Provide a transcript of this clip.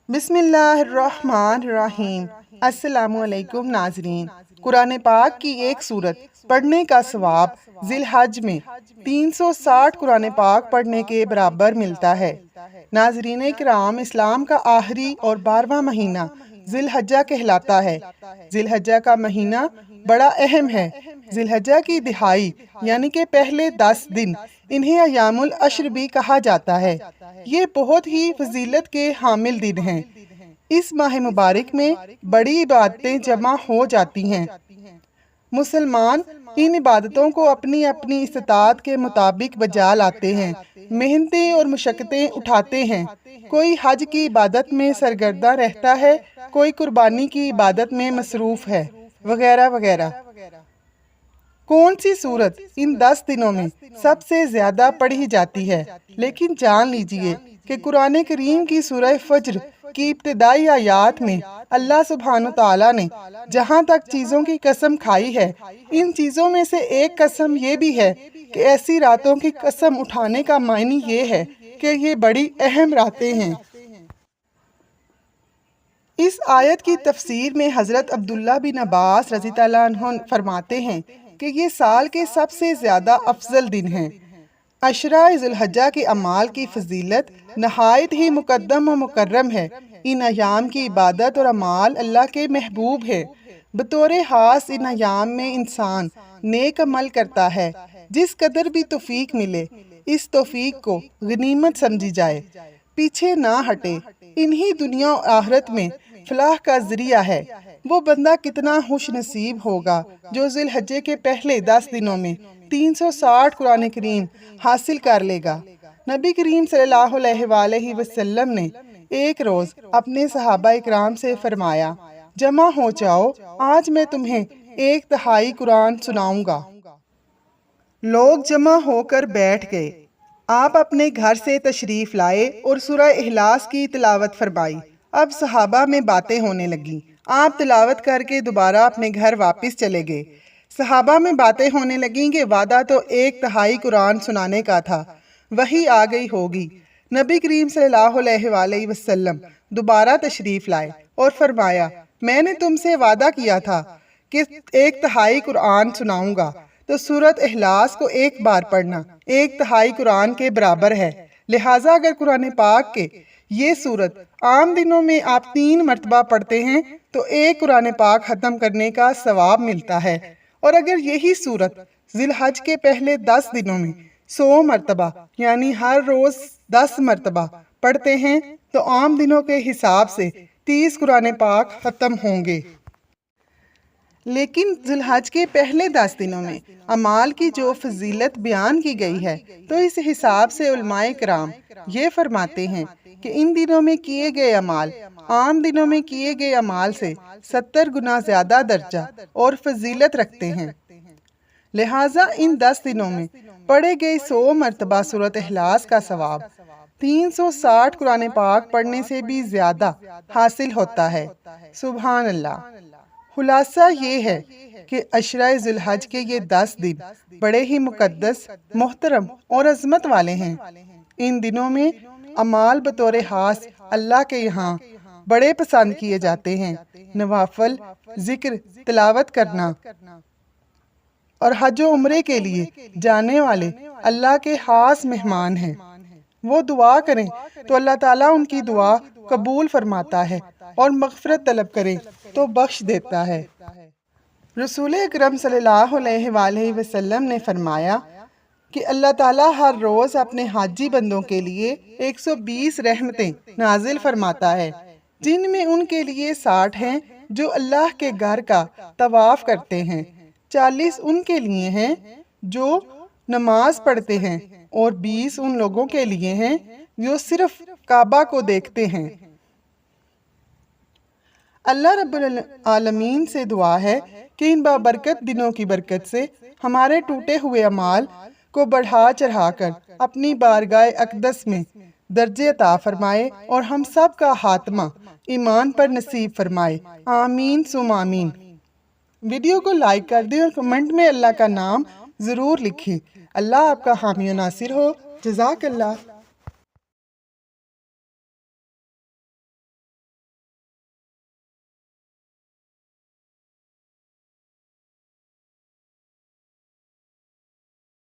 بسم اللہ الرحمن الرحیم۔ السلام علیکم ناظرین۔ قرآن پاک کی ایک سورت پڑھنے کا ثواب ذی الحج میں 360 قرآن پاک پڑھنے کے برابر ملتا ہے۔ ناظرین اکرام، اسلام کا آخری اور 12واں مہینہ ذی الحجہ کہلاتا ہے۔ ذی الحجہ کا مہینہ بڑا اہم ہے۔ ذی الحجہ کی دہائی یعنی کہ پہلے 10 دن انہیں ایام العشر بھی کہا جاتا ہے۔ یہ بہت ہی فضیلت کے حامل دن ہیں۔ اس ماہ مبارک میں بڑی عبادتیں جمع ہو جاتی ہیں۔ مسلمان ان عبادتوں کو اپنی اپنی استطاعت کے مطابق بجا لاتے ہیں، محنتیں اور مشقتیں اٹھاتے ہیں۔ کوئی حج کی عبادت میں سرگردہ رہتا ہے، کوئی قربانی کی عبادت میں مصروف ہے، وغیرہ وغیرہ۔ کون سی سورت ان 10 دنوں میں سب سے زیادہ پڑھی جاتی ہے؟ لیکن جان لیجئے کہ قرآن کریم کی سورہ فجر کی ابتدائی آیات میں اللہ سبحانہ تعالیٰ نے جہاں تک چیزوں کی قسم کھائی ہے، ان چیزوں میں سے ایک قسم یہ بھی ہے کہ ایسی راتوں کی قسم اٹھانے کا معنی یہ ہے کہ یہ بڑی اہم راتیں ہیں۔ اس آیت کی تفسیر میں حضرت عبداللہ بن عباس رضی اللہ عنہ فرماتے ہیں کہ یہ سال کے سب سے زیادہ افضل دن ہیں۔ عشرہ ذی الحجہ کے اعمال کی فضیلت نہایت ہی مقدم و مکرم ہے۔ ان ایام کی عبادت اور اعمال اللہ کے محبوب ہے۔ بطور خاص ان ایام میں انسان نیک عمل کرتا ہے۔ جس قدر بھی توفیق ملے، اس توفیق کو غنیمت سمجھی جائے، پیچھے نہ ہٹے۔ انہی دنیا و آخرت میں فلاح کا ذریعہ ہے۔ وہ بندہ کتنا خوش نصیب ہوگا جو ذی الحجہ کے پہلے 10 دنوں میں 360 قرآن کریم حاصل کر لے گا۔ نبی کریم صلی اللہ علیہ وآلہ وسلم نے ایک روز اپنے صحابہ اکرام سے فرمایا، جمع ہو جاؤ، آج میں تمہیں 1/3 قرآن سناؤں گا۔ لوگ جمع ہو کر بیٹھ گئے۔ آپ اپنے گھر سے تشریف لائے اور سورہ اخلاص کی تلاوت فرمائی۔ اب صحابہ میں باتیں ہونے لگیں۔ آپ تلاوت کر کے دوبارہ اپنے گھر واپس چلے گئے۔ صحابہ میں باتیں ہونے لگیں کہ وعدہ تو 1/3 قرآن سنانے کا تھا، وہی آ گئی ہوگی۔ نبی کریم صلی اللہ علیہ وآلہ وسلم دوبارہ تشریف لائے اور فرمایا، میں نے تم سے وعدہ کیا تھا کہ 1/3 قرآن سناؤں گا، تو سورۃ اخلاص کو ایک بار پڑھنا 1/3 قرآن کے برابر ہے۔ لہٰذا اگر قرآن پاک کے یہ سورت عام دنوں میں آپ 3 مرتبہ پڑھتے ہیں تو 1 قرآن پاک ختم کرنے کا ثواب ملتا ہے، اور اگر یہی سورت ذی الحج کے پہلے 10 دنوں میں 100 مرتبہ یعنی ہر روز 10 مرتبہ پڑھتے ہیں تو عام دنوں کے حساب سے 30 قرآن پاک ختم ہوں گے۔ لیکن ذی الحج کے پہلے 10 دنوں میں اعمال کی جو فضیلت بیان کی گئی ہے، تو اس حساب سے علماء کرام یہ فرماتے ہیں کہ ان دنوں میں کیے گئے اعمال عام دنوں میں کیے گئے اعمال سے 70 گنا زیادہ درجہ اور فضیلت رکھتے ہیں۔ لہٰذا ان 10 دنوں میں پڑھے گئے 100 مرتبہ سورۃ اخلاص کا ثواب 360 قرآن پاک پڑھنے سے بھی زیادہ حاصل ہوتا ہے۔ سبحان اللہ۔ خلاصہ یہ ہے کہ عشرہ ذی الحج کے یہ 10 دن بڑے ہی مقدس، محترم اور عظمت والے ہیں۔ ان دنوں میں اعمال بطور خاص اللہ کے یہاں بڑے پسند کیے جاتے ہیں۔ نوافل، ذکر، تلاوت کرنا اور حج و عمرے کے لیے جانے والے اللہ کے خاص مہمان ہیں۔ وہ دعا کریں تو اللہ تعالیٰ ان کی دعا قبول فرماتا ہے، اور مغفرت طلب کریں تو بخش دیتا ہے۔ رسول اکرم صلی اللہ علیہ وآلہ وسلم نے فرمایا کہ اللہ تعالیٰ ہر روز اپنے حاجی بندوں کے لیے 120 رحمتیں نازل فرماتا ہے، جن میں ان کے لیے 60 ہیں جو اللہ کے گھر کا طواف کرتے ہیں، 40 ان کے لیے ہیں جو نماز پڑھتے ہیں، اور 20 ان لوگوں کے لیے ہیں جو صرف کعبہ کو دیکھتے ہیں۔ اللہ رب العالمین سے دعا ہے کہ ان بابرکت دنوں کی برکت سے ہمارے ٹوٹے ہوئے اعمال کو بڑھا چڑھا کر اپنی بارگاہ اقدس میں درجے عطا فرمائے، اور ہم سب کا خاتمہ ایمان پر نصیب فرمائے۔ آمین ثم آمین۔ ویڈیو کو لائک کر دیں اور کمنٹ میں اللہ کا نام ضرور لکھیں۔ اللہ آپ کا حامی و ناصر ہو۔ جزاک اللہ۔